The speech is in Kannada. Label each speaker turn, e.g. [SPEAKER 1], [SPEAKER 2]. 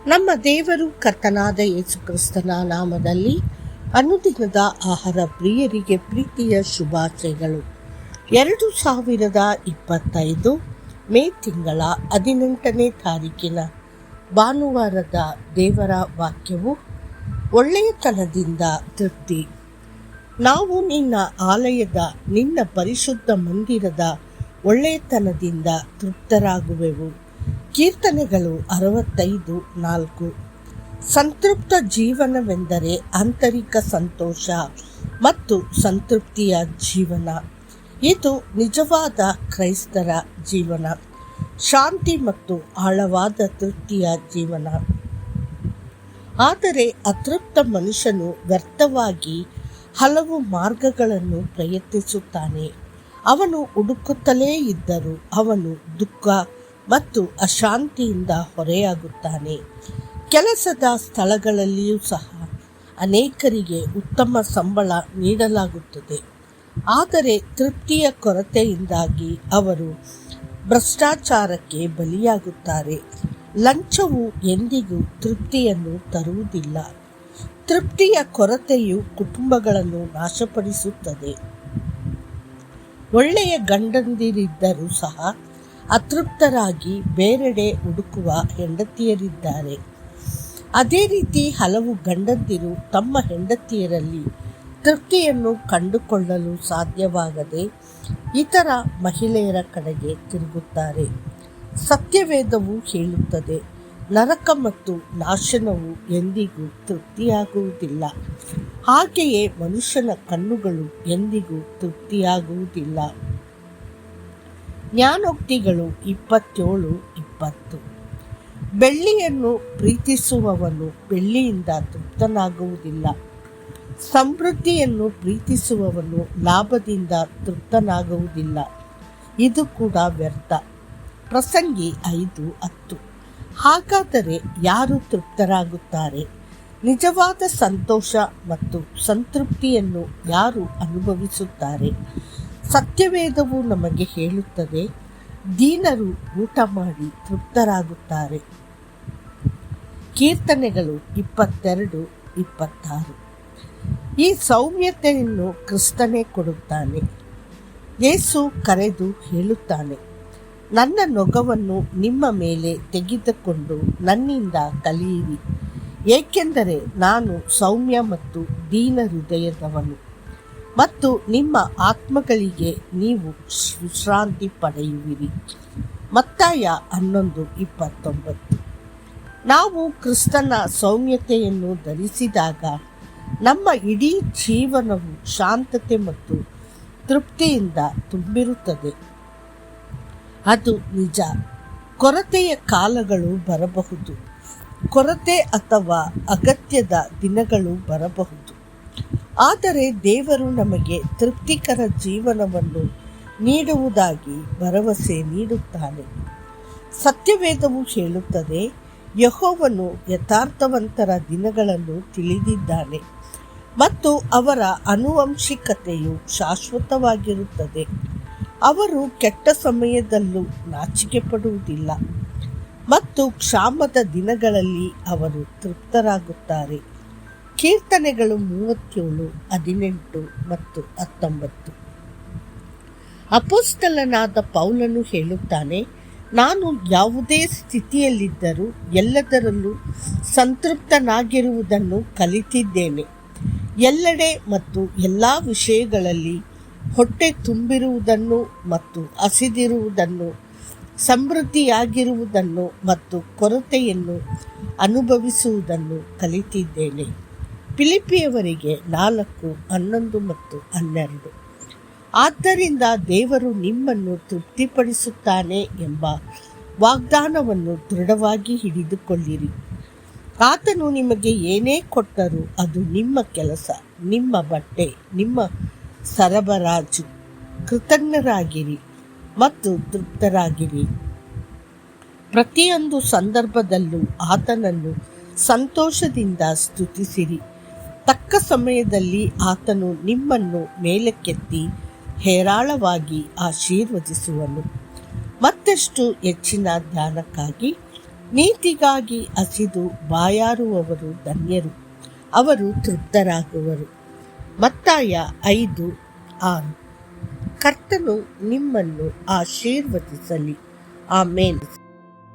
[SPEAKER 1] ನಮ್ಮ ದೇವರು ಕರ್ತನಾದ ಯೇಸು ಕ್ರಿಸ್ತನ ನಾಮದಲ್ಲಿ ಅನುದಿನದ ಆಹಾರ ಪ್ರಿಯರಿಗೆ ಪ್ರೀತಿಯ ಶುಭಾಶಯಗಳು. 2025 ಮೇ ತಿಂಗಳ 18ನೇ ತಾರೀಕಿನ ಭಾನುವಾರದ ದೇವರ ವಾಕ್ಯವು, ಒಳ್ಳೆಯತನದಿಂದ ತೃಪ್ತಿ. ನಾವು ನಿನ್ನ ಆಲಯದ, ನಿನ್ನ ಪರಿಶುದ್ಧ ಮಂದಿರದ ಒಳ್ಳೆಯತನದಿಂದ ತೃಪ್ತರಾಗುವೆವು. ಕೀರ್ತನೆಗಳು 65:4. ಸಂತೃಪ್ತ ಜೀವನವೆಂದರೆ ಆಂತರಿಕ ಸಂತೋಷ ಮತ್ತು ಸಂತೃಪ್ತಿಯ ಜೀವನ. ಇದು ನಿಜವಾದ ಕ್ರೈಸ್ತರ ಜೀವನ, ಶಾಂತಿ ಮತ್ತು ಆಳವಾದ ತೃಪ್ತಿಯ ಜೀವನ. ಆದರೆ ಅತೃಪ್ತ ಮನುಷ್ಯನು ವ್ಯರ್ಥವಾಗಿ ಹಲವು ಮಾರ್ಗಗಳನ್ನು ಪ್ರಯತ್ನಿಸುತ್ತಾನೆ. ಅವನು ಹುಡುಕುತ್ತಲೇ ಇದ್ದರೂ ಅವನು ದುಃಖ ಮತ್ತು ಅಶಾಂತಿಯಿಂದ ಹೊರೆಯಾಗುತ್ತಾನೆ. ಕೆಲಸದ ಸ್ಥಳಗಳಲ್ಲಿಯೂ ಸಹ ಅನೇಕರಿಗೆ ಉತ್ತಮ ಸಂಬಳ ನೀಡಲಾಗುತ್ತದೆ, ಆದರೆ ತೃಪ್ತಿಯ ಕೊರತೆಯಿಂದಾಗಿ ಅವರು ಭ್ರಷ್ಟಾಚಾರಕ್ಕೆ ಬಲಿಯಾಗುತ್ತಾರೆ. ಲಂಚವು ಎಂದಿಗೂ ತೃಪ್ತಿಯನ್ನು ತರುವುದಿಲ್ಲ. ತೃಪ್ತಿಯ ಕೊರತೆಯು ಕುಟುಂಬಗಳನ್ನು ನಾಶಪಡಿಸುತ್ತದೆ. ಒಳ್ಳೆಯ ಗಂಡಂದಿರಿದ್ದರೂ ಸಹ ಅತೃಪ್ತರಾಗಿ ಬೇರೆಡೆ ಹುಡುಕುವ ಹೆಂಡತಿಯರಿದ್ದಾರೆ. ಅದೇ ರೀತಿ ಹಲವು ಗಂಡಂದಿರು ತಮ್ಮ ಹೆಂಡತಿಯರಲ್ಲಿ ತೃಪ್ತಿಯನ್ನು ಕಂಡುಕೊಳ್ಳಲು ಸಾಧ್ಯವಾಗದೆ ಇತರ ಮಹಿಳೆಯರ ಕಡೆಗೆ ತಿರುಗುತ್ತಾರೆ. ಸತ್ಯವೇದವು ಹೇಳುತ್ತದೆ, ನರಕ ಮತ್ತು ನಾಶನವು ಎಂದಿಗೂ ತೃಪ್ತಿಯಾಗುವುದಿಲ್ಲ. ಹಾಗೆಯೇ ಮನುಷ್ಯನ ಕಣ್ಣುಗಳು ಎಂದಿಗೂ ತೃಪ್ತಿಯಾಗುವುದಿಲ್ಲ. ಜ್ಞಾನೋಕ್ತಿಗಳು 27:20. ಬೆಳ್ಳಿಯನ್ನು ಪ್ರೀತಿಸುವವನು ಬೆಳ್ಳಿಯಿಂದ ತೃಪ್ತನಾಗುವುದಿಲ್ಲ. ಸಮೃದ್ಧಿಯನ್ನು ಪ್ರೀತಿಸುವವನು ಲಾಭದಿಂದ ತೃಪ್ತನಾಗುವುದಿಲ್ಲ. ಇದು ಕೂಡ ವ್ಯರ್ಥ. ಪ್ರಸಂಗಿ 5:10. ಹಾಗಾದರೆ ಯಾರು ತೃಪ್ತರಾಗುತ್ತಾರೆ? ನಿಜವಾದ ಸಂತೋಷ ಮತ್ತು ಸಂತೃಪ್ತಿಯನ್ನು ಯಾರು ಅನುಭವಿಸುತ್ತಾರೆ? ಸತ್ಯವೇದವು ನಮಗೆ ಹೇಳುತ್ತದೆ, ದೀನರು ಊಟ ಮಾಡಿ ತೃಪ್ತರಾಗುತ್ತಾರೆ. ಕೀರ್ತನೆಗಳು 22:26. ಈ ಸೌಮ್ಯತೆಯನ್ನು ಕ್ರಿಸ್ತನೇ ಕೊಡುತ್ತಾನೆ. ಯೇಸು ಕರೆದು ಹೇಳುತ್ತಾನೆ, ನನ್ನ ನೊಗವನ್ನು ನಿಮ್ಮ ಮೇಲೆ ತೆಗೆದುಕೊಂಡು ನನ್ನಿಂದ ಕಲಿಯಿರಿ, ಏಕೆಂದರೆ ನಾನು ಸೌಮ್ಯ ಮತ್ತು ದೀನ ಹೃದಯದವನು, ಮತ್ತು ನಿಮ್ಮ ಆತ್ಮಗಳಿಗೆ ನೀವು ವಿಶ್ರಾಂತಿ ಪಡೆಯುವಿರಿ. ಮತ್ತಾಯ 11:29. ನಾವು ಕ್ರಿಸ್ತನ ಸೌಮ್ಯತೆಯನ್ನು ಧರಿಸಿದಾಗ ನಮ್ಮ ಇಡೀ ಜೀವನವು ಶಾಂತತೆ ಮತ್ತು ತೃಪ್ತಿಯಿಂದ ತುಂಬಿರುತ್ತದೆ. ಅದು ನಿಜ. ಕೊರತೆಯ ಕಾಲಗಳು ಬರಬಹುದು, ಕೊರತೆ ಅಥವಾ ಅಗತ್ಯದ ದಿನಗಳು ಬರಬಹುದು. ಆದರೆ ದೇವರು ನಮಗೆ ತೃಪ್ತಿಕರ ಜೀವನವನ್ನು ನೀಡುವುದಾಗಿ ಭರವಸೆ ನೀಡುತ್ತಾನೆ. ಸತ್ಯವೇದವು ಹೇಳುತ್ತದೆ, ಯೆಹೋವನು ಯಥಾರ್ಥವಂತರ ದಿನಗಳನ್ನು ತಿಳಿದಿದ್ದಾನೆ ಮತ್ತು ಅವರ ಆನುವಂಶಿಕತೆಯು ಶಾಶ್ವತವಾಗಿರುತ್ತದೆ. ಅವರು ಕೆಟ್ಟ ಸಮಯದಲ್ಲೂ ನಾಚಿಕೆ ಪಡುವುದಿಲ್ಲ ಮತ್ತು ಕ್ಷಾಮದ ದಿನಗಳಲ್ಲಿ ಅವರು ತೃಪ್ತರಾಗುತ್ತಾರೆ. ಕೀರ್ತನೆಗಳು 37:18 ಮತ್ತು 19. ಅಪೊಸ್ತಲನಾದ ಪೌಲನು ಹೇಳುತ್ತಾನೆ, ನಾನು ಯಾವುದೇ ಸ್ಥಿತಿಯಲ್ಲಿದ್ದರೂ ಎಲ್ಲದರಲ್ಲೂ ಸಂತೃಪ್ತನಾಗಿರುವುದನ್ನು ಕಲಿತಿದ್ದೇನೆ. ಎಲ್ಲೆಡೆ ಮತ್ತು ಎಲ್ಲ ವಿಷಯಗಳಲ್ಲಿ ಹೊಟ್ಟೆ ತುಂಬಿರುವುದನ್ನು ಮತ್ತು ಹಸಿದಿರುವುದನ್ನು, ಸಮೃದ್ಧಿಯಾಗಿರುವುದನ್ನು ಮತ್ತು ಕೊರತೆಯನ್ನು ಅನುಭವಿಸುವುದನ್ನು ಕಲಿತಿದ್ದೇನೆ. ಫಿಲಿಪ್ಪಿಯವರಿಗೆ 4:11 ಮತ್ತು 12. ಆದ್ದರಿಂದ ದೇವರು ನಿಮ್ಮನ್ನು ತೃಪ್ತಿಪಡಿಸುತ್ತಾನೆ ಎಂಬ ವಾಗ್ದಾನವನ್ನು ದೃಢವಾಗಿ ಹಿಡಿದುಕೊಳ್ಳಿರಿ. ಆತನು ನಿಮಗೆ ಏನೇ ಕೊಟ್ಟರೂ ಅದು ನಿಮ್ಮ ಕೆಲಸ, ನಿಮ್ಮ ಬಟ್ಟೆ, ನಿಮ್ಮ ಸರಬರಾಜು. ಕೃತಜ್ಞರಾಗಿರಿ ಮತ್ತು ತೃಪ್ತರಾಗಿರಿ. ಪ್ರತಿಯೊಂದು ಸಂದರ್ಭದಲ್ಲೂ ಆತನನ್ನು ಸಂತೋಷದಿಂದ ಸ್ತುತಿಸಿರಿ. ತಕ್ಕ ಸಮಯದಲ್ಲಿ ಆತನು ನಿಮ್ಮನ್ನು ಮೇಲಕ್ಕೆತ್ತಿ ಹೇರಾಳವಾಗಿ ಆಶೀರ್ವದಿಸುವನು. ಮತ್ತಷ್ಟು ಹೆಚ್ಚಿನ ಧ್ಯಾನಕ್ಕಾಗಿ ನೀತಿಗಾಗಿ ಹಸಿದು ಬಾಯಾರುವವರು ಧನ್ಯರು, ಅವರು ತೃಪ್ತರಾಗುವರು. ಮತ್ತಾಯ 5:6. ಕರ್ತನು ನಿಮ್ಮನ್ನು ಆಶೀರ್ವದಿಸಲಿ. ಆಮೇನ್.